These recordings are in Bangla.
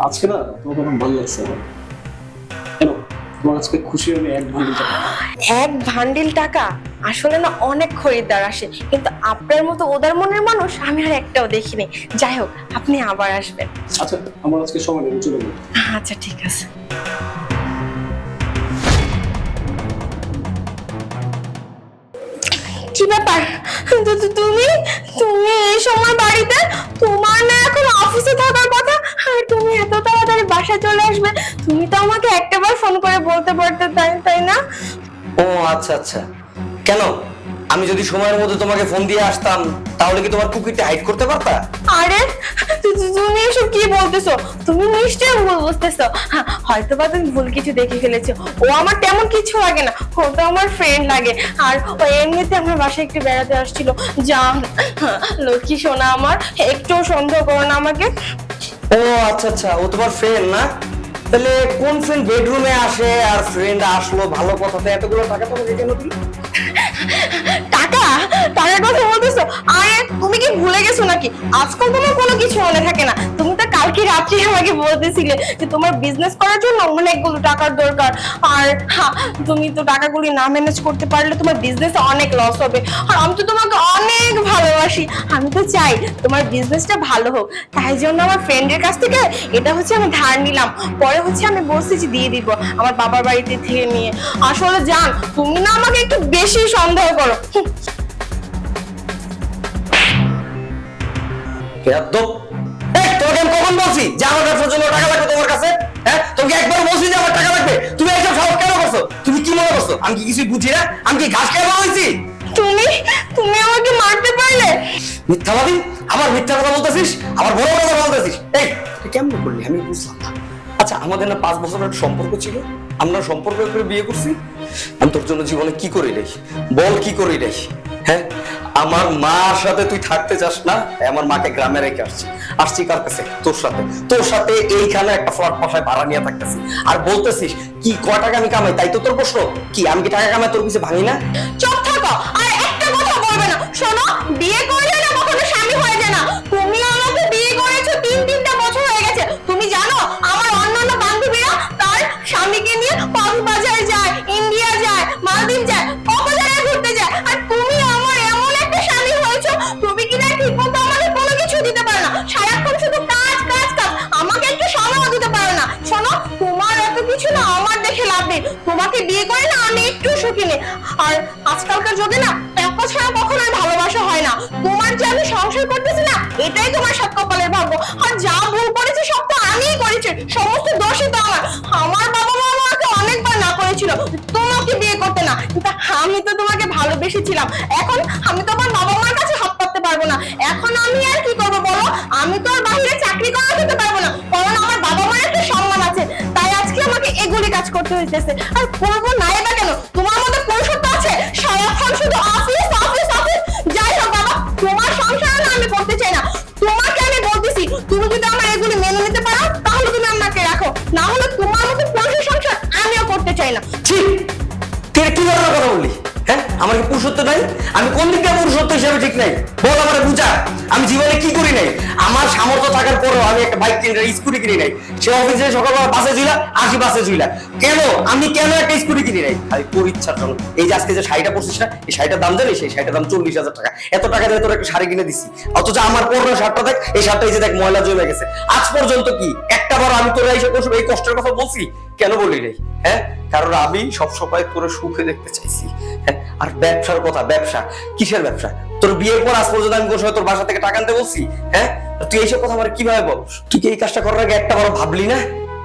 আজকে না তোমাকে অনেক ভালো লাগছে আমার। কেন তোমার আজকে খুশি হলে 1 বান্ডিল টাকা। 1 বান্ডিল টাকা? আসলে না অনেক খরিদ্দার আসে, কিন্তু আপনার মতো ওদার মনের মানুষ আমি আর একটাও দেখিনি। যাই হোক, আপনি আবার আসবেন। আচ্ছা আমার আজকে সময় নেই, চলে যাবো। আচ্ছা ঠিক আছে। কি ব্যাপার, তুমি তুমি এই সময় বাড়িতে? তোমার না এখন অফিসে থাকার কথা, আর তুমি এত তাড়াতাড়ি বাসায় চলে আসবে? তুমি তো আমাকে একটাবার ফোন করে বলতে পারতে, তাই তাই না? ও আচ্ছা আচ্ছা, কেন আমি যদি সময়ের মধ্যে তোমাকে ফোন দিয়ে আসতাম তাহলে কি তোমার কুকিরটা হাইড করতে পারতা? আরে তুমি এসব কি বলতেছো? তুমি নিশ্চয়ই ভুল বুঝতেছো। হয়তো বা তুমি ভুল কিছু দেখে ফেলেছো। ও আমার তেমন কিছু লাগে না, ও তো আমার ফ্রেন্ড লাগে। আর ও এমনিতে আমার বাসায় একটু বেড়াতে আসছিল। যা লক্ষ্মী সোনা আমার, একটু সন্দেহ করো না আমাকে। ও আচ্ছা আচ্ছা, ও তোমার ফ্রেন্ড না? তাহলে কোন ফ্রেন্ড বেডরুমে আসে আর ফ্রেন্ড আসলো ভালো কথাতে এতগুলো টাকা তোমাকে কেন দিল? টাকা টাকার কথা বলতেছো? আরে তুমি কি ভুলে গেছো নাকি? আজকাল তোমার কোনো কিছু মনে থাকে না। তুমি তো কালকে রাত্রে আমাকে বলতেছিলে যে তোমার বিজনেস করার জন্য অনেকগুলো টাকার দরকার, আর তুমি তো টাকাগুলি না ম্যানেজ করতে পারলে তোমার বিজনেসে অনেক লস হবে। আর আমি তো তোমাকে অনেক ভালোবাসি, আমি তো চাই তোমার বিজনেসটা ভালো হোক। তাই জন্য আমার ফ্রেন্ডের কাছ থেকে এটা হচ্ছে আমি ধার নিলাম, পরে হচ্ছে আমি বলছি যে দিয়ে দিব আমার বাবার বাড়িতে থেকে নিয়ে। আসলে জান, তুমি না আমাকে একটু বেশি সন্দেহ করো। বেয়াদব! এই তোকে আমি কখন বলছি যে আমার ব্যবসার জন্য টাকা লাগবে তোমার কাছে? হ্যাঁ, তোকে একবার বলছি যে আমার টাকা লাগবে, তুমি এইসব সাহস কেন করছো? তুমি কি মনে করছো আমি কি কিছুই বুঝি না? আমি কি ঘাস খেয়ে বড় হয়েছি? তুমি তুমি আমাকে মারতে পারলে? মিথ্যাবাদী! আবার মিথ্যা কথা বলতেছিস, আবার বড় বড় কথা বলতেছিস। এই তুই কেমন করলি আমি বুঝলাম না। আচ্ছা আমাদের না 5 বছরের একটা সম্পর্ক ছিল, আমরা সম্পর্ক করে বিয়ে করছি। আমি তোর জন্য জীবনে কি করি রে? বল কি করি রে? হ্যাঁ, আমার মার সাথে তুই থাকতে চাস না, তাই আমার মাকে গ্রামে রেখে আসছি কার কাছে? তোর সাথে এইখানে একটা ফ্ল্যাট বাসায় ভাড়া নিয়ে থাকতেছি, আর বলতেছিস কি কয় টাকা আমি কামাই? তাই তো তোর প্রশ্ন? কি আমি কি টাকা কামাই তোর পিছে ভাঙি না? চুপ থাকো, আর একটা কথা বলবে না। শোনো, বিয়ে করলে না কখনো স্বামী হয়ে যায় না। তুমি আমাকে বিয়ে করেছো 3-3টা বছর হয়ে গেছে। তুমি জানো আমার অন্যান্য বান্ধবীরা তার স্বামীকে নিয়ে কক্সবাজার যায়, ইন্ডিয়া যায়, মালদ্বীপ যায়, কত জায়গায় ঘুরতে যায়। আর তুমি আমার এমন একটা স্বামী হয়েছো, তুমি কি না ঠিক মতো আমাকে কোনো কিছু দিতে পারো না, সারাক্ষণ শুধু কাজ কাজ কাজ, আমাকে একটু সময়ও দিতে পারো না। শোনো, তোমার এত কিছু না আমার দেখে লাভ নেই। তোমাকে বিয়ে করে না আমি একটু সুখী নেই। আর আজকালকার যুগে না টাকা ছাড়া কখনোই ভালোবাসা হয় না। তোমার যে আমি সংসার করতেছি না, এটাই তোমার সাত কপালের ভাগ্য। আর যা ভুল করেছি সব তো আমিই করেছি, সমস্ত দোষই তো আমার। আমার বাবা মা আমাকে অনেকবার না করেছিল তোমাকে বিয়ে করতে না, কিন্তু আমি তো তোমাকে ভালোবেসেছিলাম। এখন আমি তো আমার বাবা মার কাছে হাত পাততে পারবো না। এখন আমি আর কি করবো বলো? আমি তো আর বাইরে চাকরি করা যেতে পারবো না, কারণ আমার বাবা মার একটা সম্মান আছে। তাই আজকে আমাকে এগুলি কাজ করতে হইতেছে। আর করবো নাই বা কেন? তোমার মধ্যে পুরুষত্ব আছে, সারাক্ষণ শুধু অফিস অফিস অফিস। যাই হোক বাবা, তোমার সংসার না আমি করতে চাই না। তোমাকে আমি বলতেছি, তুমি যদি আমার এগুলি মেনে নিতে পারো তাহলে তুমি আমাকে রাখো, না হলে তোমার মতো পুরুষের সংসার আমিও করতে চাই না। ঠিক, তুই কি ধরনের কথা বললি? হ্যাঁ, আমার কি পুরুষত্ব নাই? আমি কোন দিক দিয়ে পুরুষত্ব হিসেবে ঠিক নাই? বল আমারে বুঝা। আমি জীবনে কি করি নাই? আমার সামর্থ্য থাকার পরেও আমি একটা বাইক কিনে নাই, স্কুটি কিনে নাই। সে অফিসে সকালবেলা বাসে ঝুলা, আসি বাসে ঝুলা। কেন আমি কেন একটা স্কুটি কিনে নাই? আমি তোর ইচ্ছার জন্য। এই যে আজকে যে শাড়িটা পরছিস না, এই শাড়িটার দাম জানিস? এই শাড়িটার দাম 40,000 টাকা। এত টাকা দিয়ে তোর একটা শাড়ি কিনে দিছি, অথচ আমার পরনো শার্টটা দেখ, এই শার্টটা এই যে দেখ ময়লা জমে গেছে। আজ পর্যন্ত কি একটা বার আমি তোর এই কষ্টের কথা বলছি? কেন বলি রে? হ্যাঁ, কারণ আমি সবসময় তোর সুখে দেখতে চাইছি। হ্যাঁ, আর ব্যবসার কথা, ব্যবসা কিসের ব্যবসা? তোর বিয়ের পর আজ পর্যন্ত আমি কোন সময় তোর বাসা থেকে টাকা আনতে বলছি? হ্যাঁ, তুই এইসব কথা আমার কিভাবে বল? তুই কি এই কাজটা করার আগে একটা বড় ভাবলি না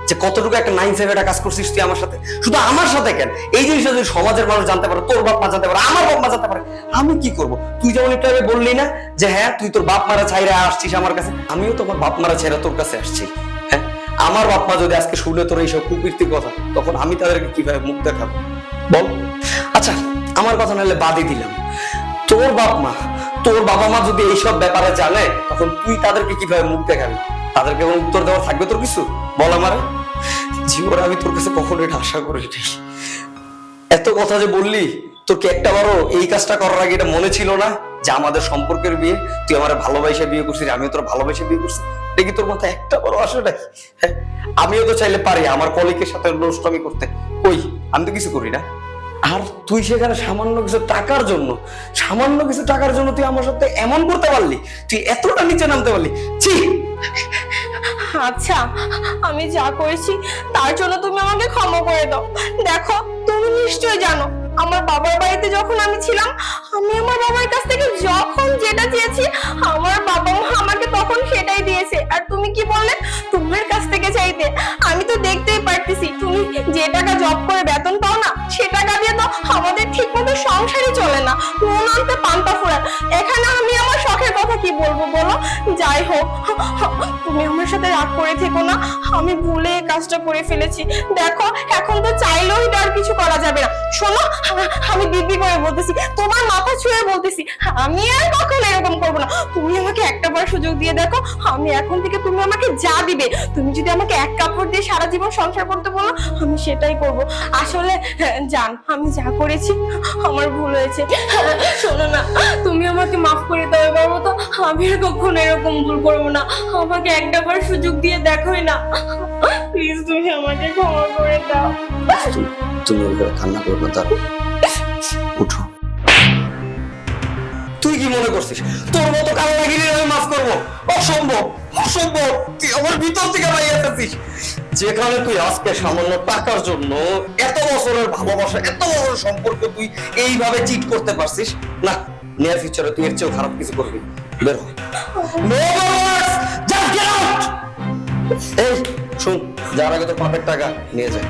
যে কতটুকু একটা 9-7 একটা কাজ করছিস তুই আমার সাথে? শুধু আমার সাথে কেন, এই জিনিসটা যদি সমাজের মানুষ জানতে পারে, তোর বাপ মা জানতে পারে, আমার বাপ মা জানতে পারে, আমি কি করব? তুই যেমন একটু আগে বললি না যে হ্যাঁ তুই তোর বাপ মারা ছাইরা আসছিস আমার কাছে, আমিও তোমার বাপ মারা ছাইরা তোর কাছে আসছি। হ্যাঁ, আমার বাপ মা যদি আজকে শুনে তোর এইসব কুকীর্তির কথা, তখন আমি তাদেরকে কিভাবে মুখ দেখাবো বল? আচ্ছা আমার কথা নাহলে বাদই দিলাম, তোর বাপ মা, তোর বাবা মা যদি এইসব ব্যাপারে জানে, তখন তুই তাদেরকে কিভাবে মুখ দেখাবি? তাদেরকে কোনো উত্তর দেওয়া থাকবে তোর কিছু? বল আমার। জীবনে আমি তোর কাছে কখনো এটা আশা করি নাই। এত কথা যে বললি, তোর কি একটা বারও এই কাজটা করার আগে এটা মনে ছিল না যে আমাদের সম্পর্কের বিয়ে, তুই আমার ভালোবাসা বিয়ে করছিস, আমিও তোর ভালোবাসা বিয়ে করছি, দেখি তোর মাথায় একটা বড় আসে নাকি? হ্যাঁ, আমিও তো চাইলে পারি আমার কলিগের সাথে নষ্টমি করতে, কই আমি তো কিছু করি না। আর তুই সেখানে সামান্য কিছু টাকার জন্য তুই আমার সাথে এমন করতে পারলি, তুই এতটা নিচে নামতে পারলি, ছি। আচ্ছা, আমি যা করেছি তার জন্য তুমি আমাকে ক্ষমা করে দাও। দেখো, তুমি নিশ্চয়ই জানো আমার বাবার বাড়িতে যখন আমি ছিলাম, আমি আমার বাবার কাছ থেকে যখন যেটা চেয়েছি আমার বাবা মা আমাকে তখন সেটাই দিয়েছে। আর তুমি কি বললে তোমার কাছ থেকে চাইতে? আমি তো দেখতেই পারতেছি তুমি যে টাকা জব করে বেতন পাও না, সে টাকা দিয়ে তো আমাদের ঠিক মতো সংসারই চলে না, নুন আনতে পান্তা ফুরায়। এখানে আমি আমার শখের কথা কি বলবো বলো? যাই হোক, তুমি আমার সাথে রাগ করে থেকো না, আমি ভুলে এই কাজটা করে ফেলেছি। দেখো, এখন তো চাইলেও এটা আর কিছু করা যাবে না। শোনো, আমি দিব্যি করে বলতেছি, তোমার মাথা ছুঁয়ে বলতেছি, আমি আর কখনো এরকম করবো না। তুমি আমাকে একটাবার সুযোগ দিয়ে দেখো, আমি এখন থেকে তুমি আমাকে যা দিবে, তুমি যদি আমাকে এক কাপড় দিয়ে সারা জীবন সংসার করতে বলো, আমি সেটাই করব। আসলে জান, আমি যা করেছি আমার ভুল হয়েছে। শোনো না, তুমি আমাকে মাফ করে দাও এবার মতো, আমি আর কখনো এরকম ভুল করবো না। আমাকে একটাবার সুযোগ দিয়ে দেখোই না, প্লিজ তুমি আমাকে ক্ষমা করে দাও। তুমি ওইভাবে কান্না করবে, তার উঠো। তুই কি মনে করছিস তোর মতো কান্না গিয়ে আমি মাফ করবো? অসম্ভব, অসম্ভব। তুই আমার ভিতর থেকে বাইরে আসছিস। যেখানে তুই আজকে সামান্য টাকার জন্য এত বছরের ভালোবাসা, এত বছরের সম্পর্ক তুই এইভাবে চিট করতে পারছিস না, নিয়ার ফিউচারে তুই এর চেয়েও খারাপ কিছু করবি। বের হ। No more words, just get out! এই শোন, যার আগে তোর পাপের টাকা নিয়ে যায়।